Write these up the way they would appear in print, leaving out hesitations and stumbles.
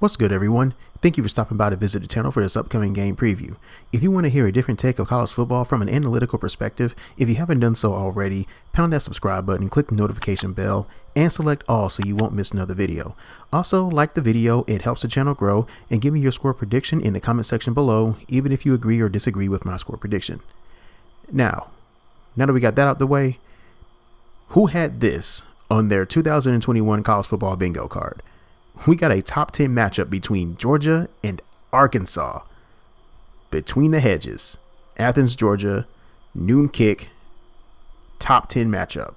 What's good, everyone? Thank you for stopping by to visit the channel for this upcoming game preview. If you want to hear a different take of college football from an analytical perspective, if you haven't done so already, pound that subscribe button, click the notification bell, and select all so you won't miss another video. Also, like the video, it helps the channel grow, and give me your score prediction in the comment section below, even if you agree or disagree with my score prediction. Now that we got that out the way, who had this on their 2021 college football bingo card? We got a top 10 matchup between Georgia and Arkansas. Between the Hedges, Athens, Georgia, noon kick, top 10 matchup.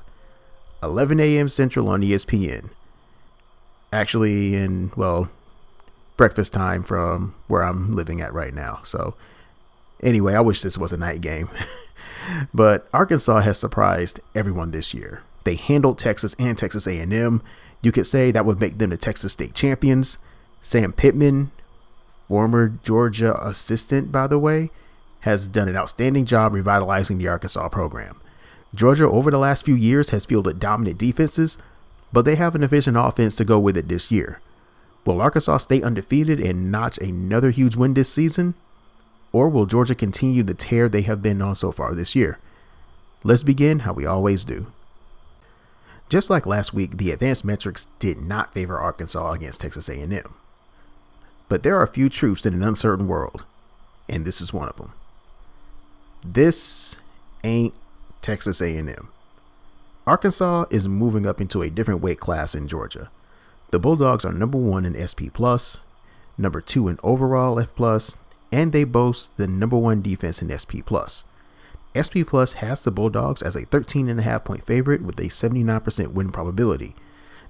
11 a.m. Central on ESPN. Actually, breakfast time from where I'm living at right now. So, anyway, I wish this was a night game. But Arkansas has surprised everyone this year. They handled Texas and Texas A&M. You could say that would make them the Texas State champions. Sam Pittman, former Georgia assistant, by the way, has done an outstanding job revitalizing the Arkansas program. Georgia, over the last few years, has fielded dominant defenses, but they have an efficient offense to go with it this year. Will Arkansas stay undefeated and notch another huge win this season? Or will Georgia continue the tear they have been on so far this year? Let's begin how we always do. Just like last week, the advanced metrics did not favor Arkansas against Texas A&M. But there are a few truths in an uncertain world, and this is one of them. This ain't Texas A&M. Arkansas is moving up into a different weight class in Georgia. The Bulldogs are number 1 in SP+, number 2 in overall F+, and they boast the number 1 defense in SP+. SP Plus has the Bulldogs as a 13.5 point favorite with a 79% win probability.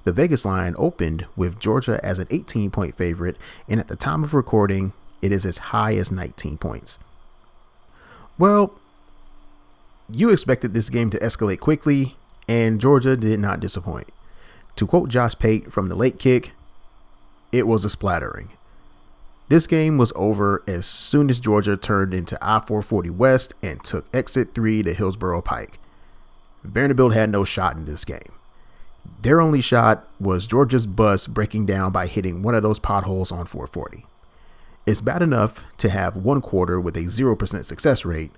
The Vegas line opened with Georgia as an 18 point favorite, and at the time of recording, it is as high as 19 points. Well, you expected this game to escalate quickly, and Georgia did not disappoint. To quote Josh Pate from the late kick, it was a splattering. This game was over as soon as Georgia turned into I-440 West and took exit 3 to Hillsborough Pike. Vanderbilt had no shot in this game. Their only shot was Georgia's bus breaking down by hitting one of those potholes on 440. It's bad enough to have one quarter with a 0% success rate,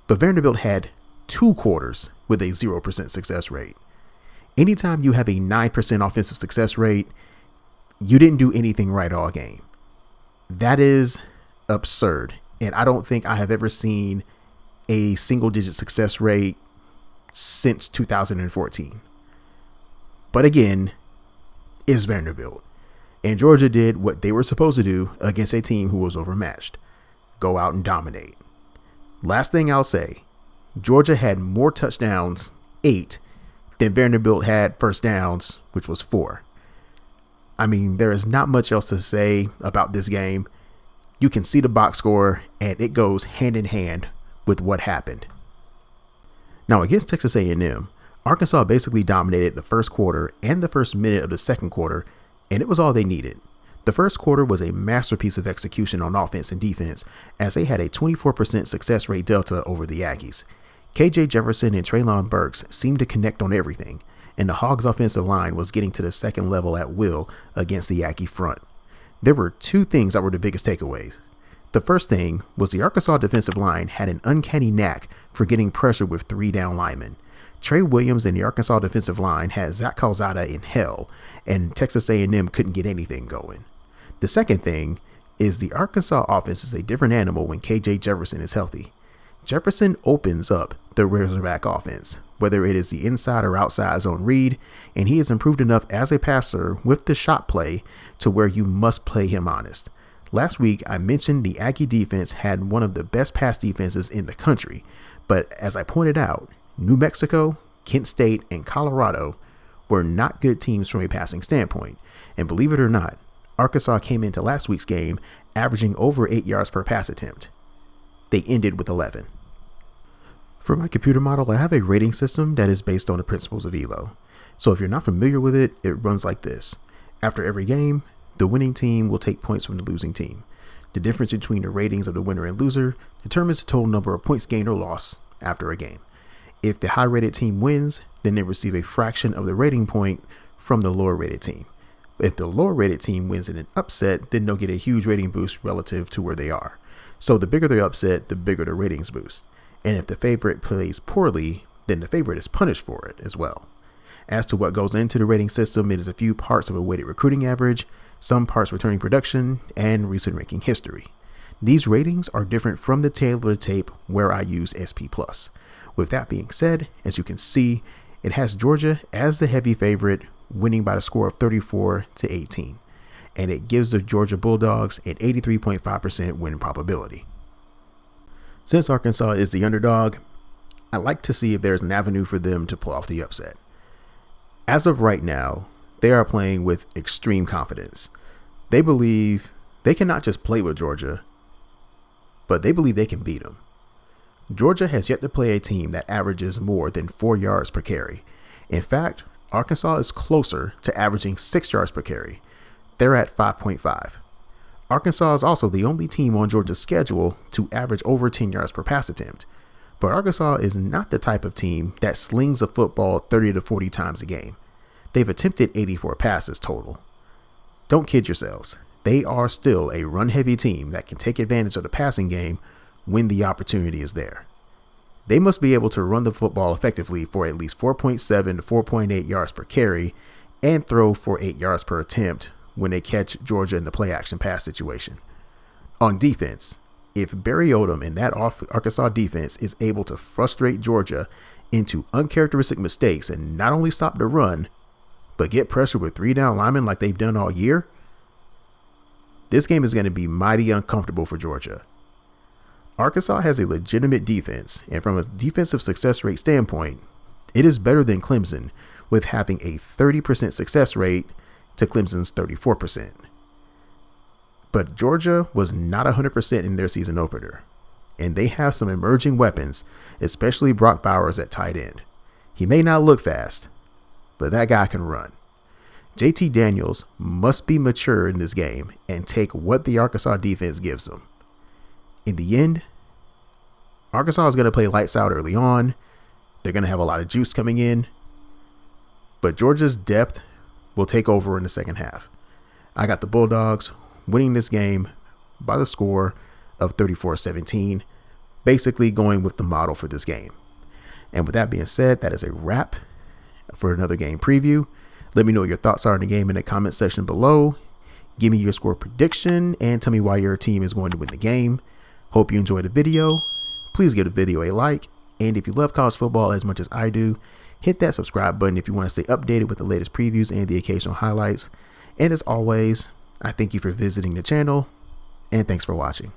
but Vanderbilt had 2 quarters with a 0% success rate. Anytime you have a 9% offensive success rate, you didn't do anything right all game. That is absurd, and I don't think I have ever seen a single-digit success rate since 2014. But again, it's Vanderbilt, and Georgia did what they were supposed to do against a team who was overmatched: go out and dominate. Last thing I'll say, Georgia had more touchdowns, 8, than Vanderbilt had first downs, which was 4. I mean, there is not much else to say about this game. You can see the box score, and it goes hand in hand with what happened. Now, against Texas A&M, Arkansas basically dominated the first quarter and the first minute of the second quarter, and it was all they needed. The first quarter was a masterpiece of execution on offense and defense, as they had a 24% success rate delta over the Aggies. KJ Jefferson and Treylon Burks seemed to connect on everything, and the Hogs' offensive line was getting to the second level at will against the Aggie front. There were 2 things that were the biggest takeaways. The first thing was the Arkansas defensive line had an uncanny knack for getting pressure with 3 down linemen. Tre Williams and the Arkansas defensive line had Zach Calzada in hell, and Texas A&M couldn't get anything going. The second thing is the Arkansas offense is a different animal when KJ Jefferson is healthy. Jefferson opens up the Razorback offense, whether it is the inside or outside zone read, and he has improved enough as a passer with the shot play to where you must play him honest. Last week, I mentioned the Aggie defense had one of the best pass defenses in the country, but as I pointed out, New Mexico, Kent State, and Colorado were not good teams from a passing standpoint, and believe it or not, Arkansas came into last week's game averaging over 8 yards per pass attempt. They ended with 11. For my computer model, I have a rating system that is based on the principles of ELO. So if you're not familiar with it, it runs like this. After every game, the winning team will take points from the losing team. The difference between the ratings of the winner and loser determines the total number of points gained or lost after a game. If the high-rated team wins, then they receive a fraction of the rating point from the lower-rated team. If the lower rated team wins in an upset, then they'll get a huge rating boost relative to where they are. So the bigger their upset, the bigger the ratings boost. And if the favorite plays poorly, then the favorite is punished for it as well. As to what goes into the rating system, it is a few parts of a weighted recruiting average, some parts returning production, and recent ranking history. These ratings are different from the tailored tape where I use SP+. With that being said, as you can see, it has Georgia as the heavy favorite, winning by the score of 34-18. And it gives the Georgia Bulldogs an 83.5% win probability. Since Arkansas is the underdog, I like to see if there's an avenue for them to pull off the upset. As of right now, they are playing with extreme confidence. They believe they can not just play with Georgia, but they believe they can beat them. Georgia has yet to play a team that averages more than 4 yards per carry. In fact, Arkansas is closer to averaging 6 yards per carry. They're at 5.5. Arkansas is also the only team on Georgia's schedule to average over 10 yards per pass attempt. But Arkansas is not the type of team that slings a football 30 to 40 times a game. They've attempted 84 passes total. Don't kid yourselves. They are still a run-heavy team that can take advantage of the passing game when the opportunity is there. They must be able to run the football effectively for at least 4.7 to 4.8 yards per carry and throw for 8 yards per attempt when they catch Georgia in the play-action pass situation. On defense, if Barry Odom and that Arkansas defense is able to frustrate Georgia into uncharacteristic mistakes and not only stop the run, but get pressure with 3 down linemen like they've done all year, this game is going to be mighty uncomfortable for Georgia. Arkansas has a legitimate defense, and from a defensive success rate standpoint, it is better than Clemson, with having a 30% success rate to Clemson's 34%. But Georgia was not 100% in their season opener, and they have some emerging weapons, especially Brock Bowers at tight end. He may not look fast, but that guy can run. JT Daniels must be mature in this game and take what the Arkansas defense gives them. In the end, Arkansas is going to play lights out early on. They're going to have a lot of juice coming in, but Georgia's depth will take over in the second half. I got the Bulldogs winning this game by the score of 34-17, basically going with the model for this game. And with that being said, that is a wrap for another game preview. Let me know what your thoughts are in the game in the comment section below. Give me your score prediction and tell me why your team is going to win the game. Hope you enjoyed the video. Please give the video a like. And if you love college football as much as I do, hit that subscribe button if you want to stay updated with the latest previews and the occasional highlights. And as always, I thank you for visiting the channel, and thanks for watching.